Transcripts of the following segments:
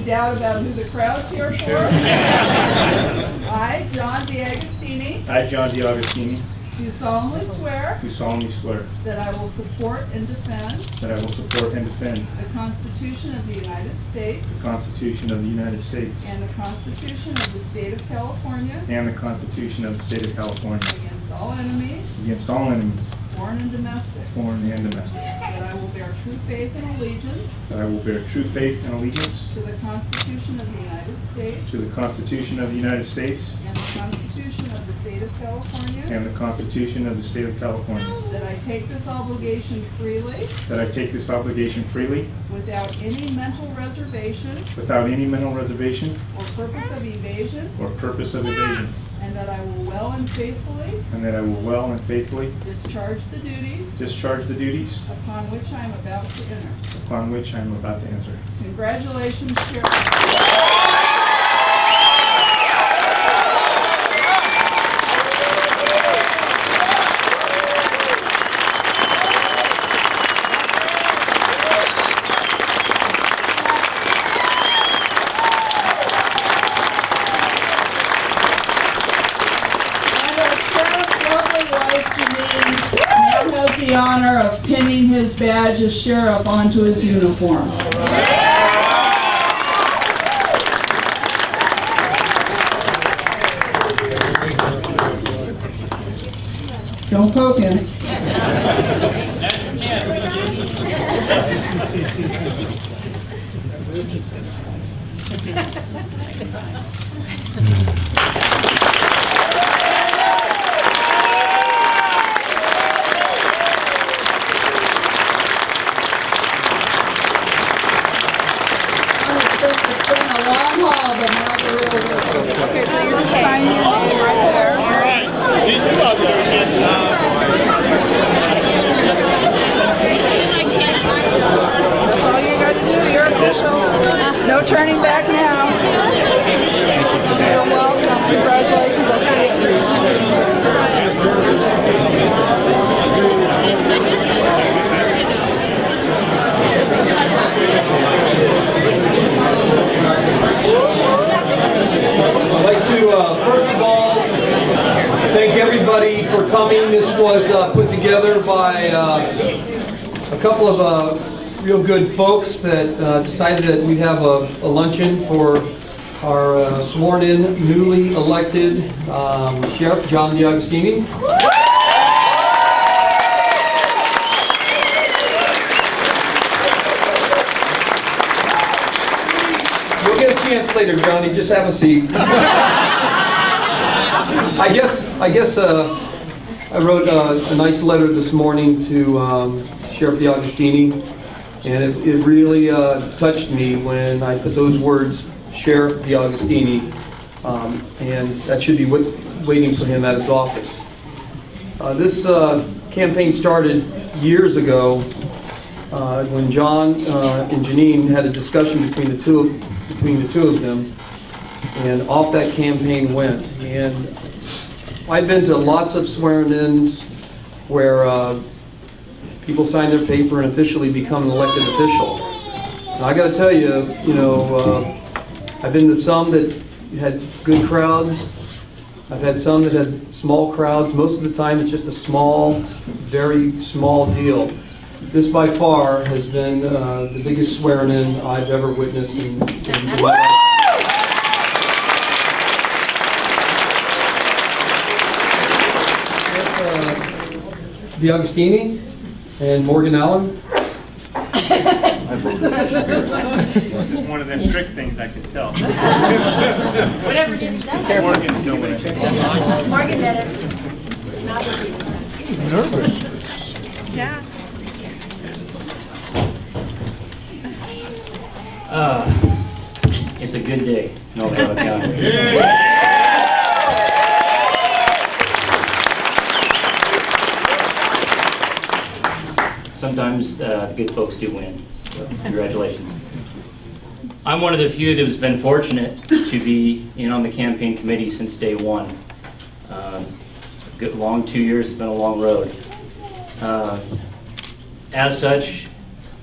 doubt about who the crowd's here for? I, John D'Agostini, I, John D'Agostini, do solemnly swear do solemnly swear that I will support and defend that I will support and defend the Constitution of the United States the Constitution of the United States and the Constitution of the State of California and the Constitution of the State of California against all enemies, against all enemies, foreign and domestic, foreign and domestic, that I will bear true faith and allegiance that I will bear true faith and allegiance to the Constitution of the United States to the Constitution of the United States and the Constitution of the State of California, and the Constitution of the State of California, that I take this obligation freely that I take this obligation freely without any mental reservation without any mental reservation or purpose of evasion, or purpose of evasion, and that I will well and faithfully and that I will well and faithfully discharge the duties discharge the duties upon which I am about to enter. upon which I am about to enter. Congratulations, Chair. And our sheriff's lovely wife, Janine, now has the honor of pinning his badge as sheriff onto his uniform. Don't poke him. It's been a long haul, but now the real work. Okay, so you're just signing your name right there. That's all you got to do. You're official. No turning back now. You're welcome. Congratulations. I'll see I'd like to, first of all, thank everybody for coming. This was put together by a couple of real good folks that decided that we'd have a luncheon for our sworn-in, newly elected Sheriff John D'Agostini. You'll get a chance later, Johnny. Just have a seat. I guess I wrote a nice letter this morning to Sheriff D'Agostini, and it really touched me when I put those words, Sheriff D'Agostini, and that should be waiting for him at his office. This campaign started years ago when John and Janine had a discussion between the two of them, and off that campaign went. And I've been to lots of swearing-ins where people sign their paper and officially become an elected official. And I got to tell you, I've been to some that had good crowds. I've had some that had small crowds. Most of the time it's just a small, very small deal. This by far has been the biggest swearing-in I've ever witnessed in my life. D'Agostini and Morgan Allen. It's one of them trick things I could tell. Whatever gets done. Morgan's doing it. Morgan did it. Not what he was done. Nervous. Yeah. It's a good day in Elgato County. Sometimes good folks do win, so congratulations. I'm one of the few that's been fortunate to be in on the campaign committee since day one. Good long 2 years, it's been a long road. As such,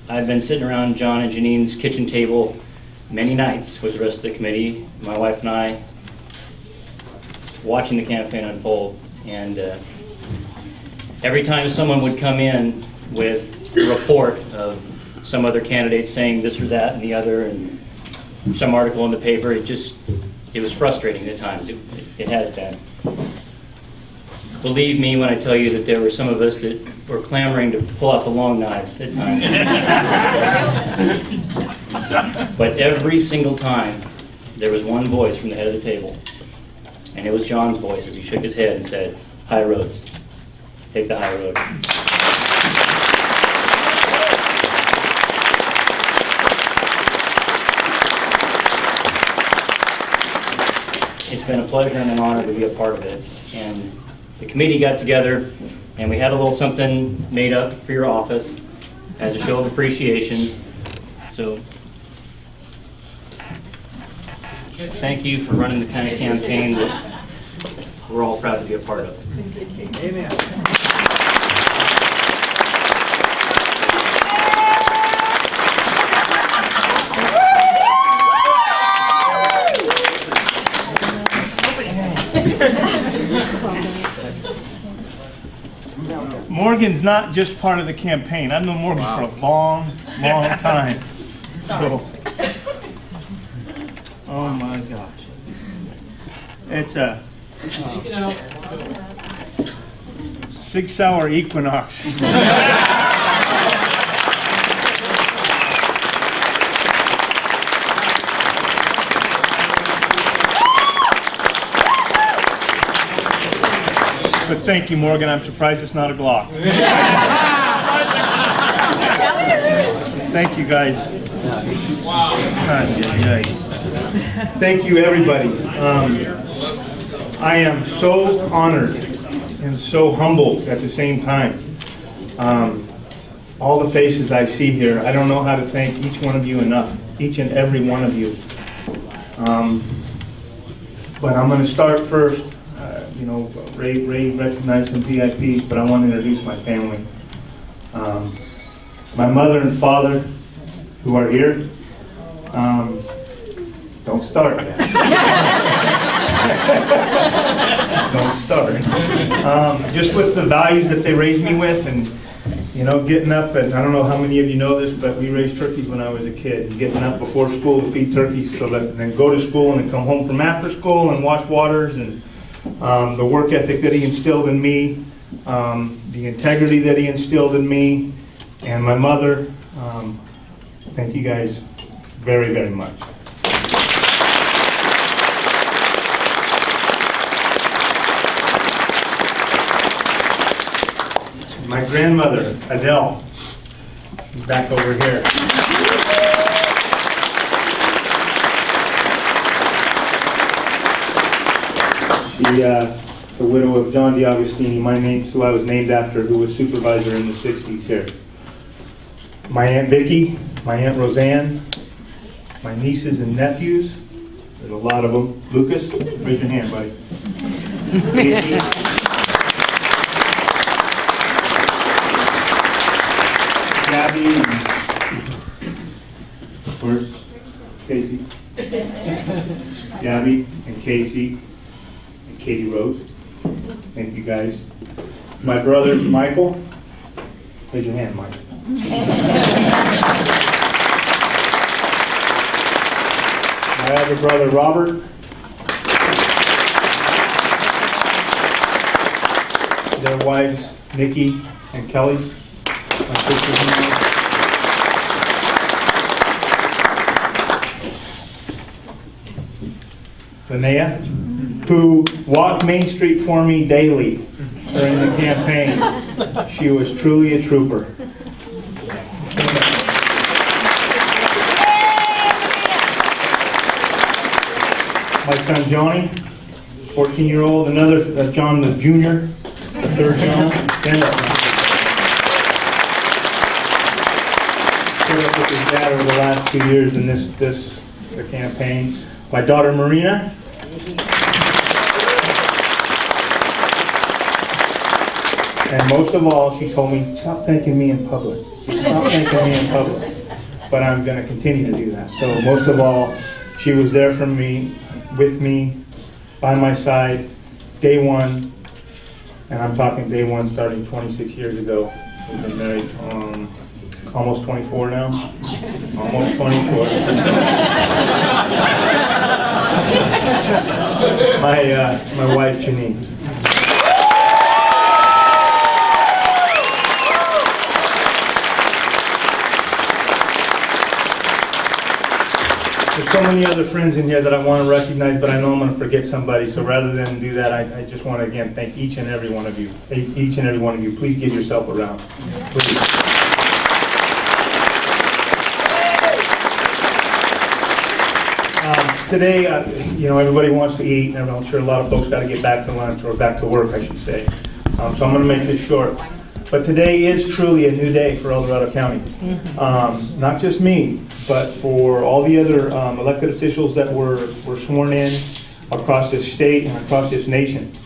I've been sitting around John and Janine's kitchen table many nights with the rest of the committee, my wife and I, watching the campaign unfold. And every time someone would come in with a report of some other candidate saying this or that and the other, and some article in the paper, it was frustrating at times. It has been. Believe me when I tell you that there were some of us that were clamoring to pull out the long knives at times. But every single time, there was one voice from the head of the table, and it was John's voice as he shook his head and said, "High roads. Take the high road." It's been a pleasure and an honor to be a part of it. And the committee got together and we had a little something made up for your office as a show of appreciation. So thank you for running the kind of campaign that we're all proud to be a part of. Amen. Morgan's not just part of the campaign. I've known Morgan for a long, long time. So, oh my gosh. It's a 6-hour equinox. But thank you, Morgan. I'm surprised it's not a Glock. Thank you, guys. Wow. Thank you, everybody. I am so honored and so humbled at the same time. All the faces I see here, I don't know how to thank each one of you enough, each and every one of you. But I'm going to start first. You know, Ray recognized some VIPs, but I want to introduce my family. My mother and father, who are here. Don't start. Don't start. Just with the values that they raised me with, and you know, getting up, and I don't know how many of you know this, but we raised turkeys when I was a kid. And getting up before school to feed turkeys, so that and then go to school and then come home from after school and wash waters, and the work ethic that he instilled in me, the integrity that he instilled in me, and my mother. Thank you guys very, very much. My grandmother, Adele, is back over here. The widow of John DiAugustini, who I was named after, who was supervisor in the 60s here. My Aunt Vicky, my Aunt Roseanne, my nieces and nephews, there's a lot of them. Lucas, raise your hand, buddy. Gabby, and where's Casey? Gabby and Casey. Katie Rose. Thank you guys. My brother Michael. Raise your hand, Mike. My other brother Robert. Their wives Nikki and Kelly. My sisters-in-law. Linnea, who walked Main Street for me daily during the campaign. She was truly a trooper. My son Johnny, 14-year-old, another John the Jr., the third John. Stand up. Stood up with his dad over the last 2 years in the campaign. My daughter Marina. And most of all, she told me, stop thanking me in public. Stop thanking me in public. but I'm going to continue to do that. So most of all, she was there for me, with me, by my side, day one, and I'm talking day one starting 26 years ago. We've been married almost 24 now. Almost 24. My wife, Janine. There's so many other friends in here that I want to recognize, but I know I'm going to forget somebody. So rather than do that, I just want to again thank each and every one of you. Each and every one of you. Please give yourself a round. Please. Today, you know, everybody wants to eat, and I'm sure a lot of folks got to get back to lunch or back to work, I should say. So I'm going to make this short. But today is truly a new day for El Dorado County. Not just me, but for all the other elected officials that were sworn in across this state and across this nation.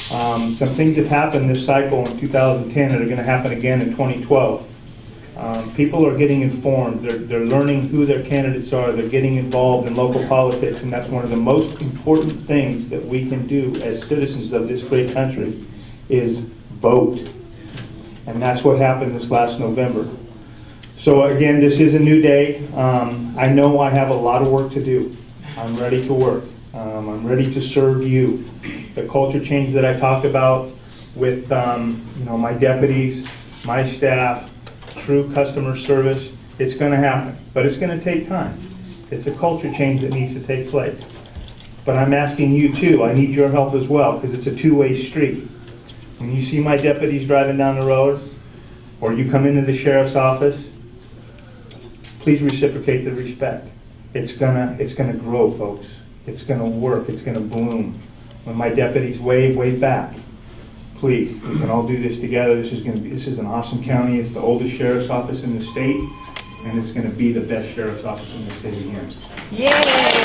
Some things have happened this cycle in 2010 that are going to happen again in 2012. People are getting informed. They're learning who their candidates are. They're getting involved in local politics, and that's one of the most important things that we can do as citizens of this great country is vote. And that's what happened this last November. So again, this is a new day. I know I have a lot of work to do. I'm ready to work. I'm ready to serve you. The culture change that I talked about with you know, my deputies, my staff, true customer service, it's going to happen, but it's going to take time. It's a culture change that needs to take place. But I'm asking you too, I need your help as well, because it's a two-way street. When you see my deputies driving down the road, or you come into the sheriff's office, please reciprocate the respect. It's gonna grow, folks. It's gonna work, it's gonna bloom. When my deputies wave back. Please, we can all do this together. This is an awesome county. It's the oldest sheriff's office in the state, and it's going to be the best sheriff's office in the state again. Yay!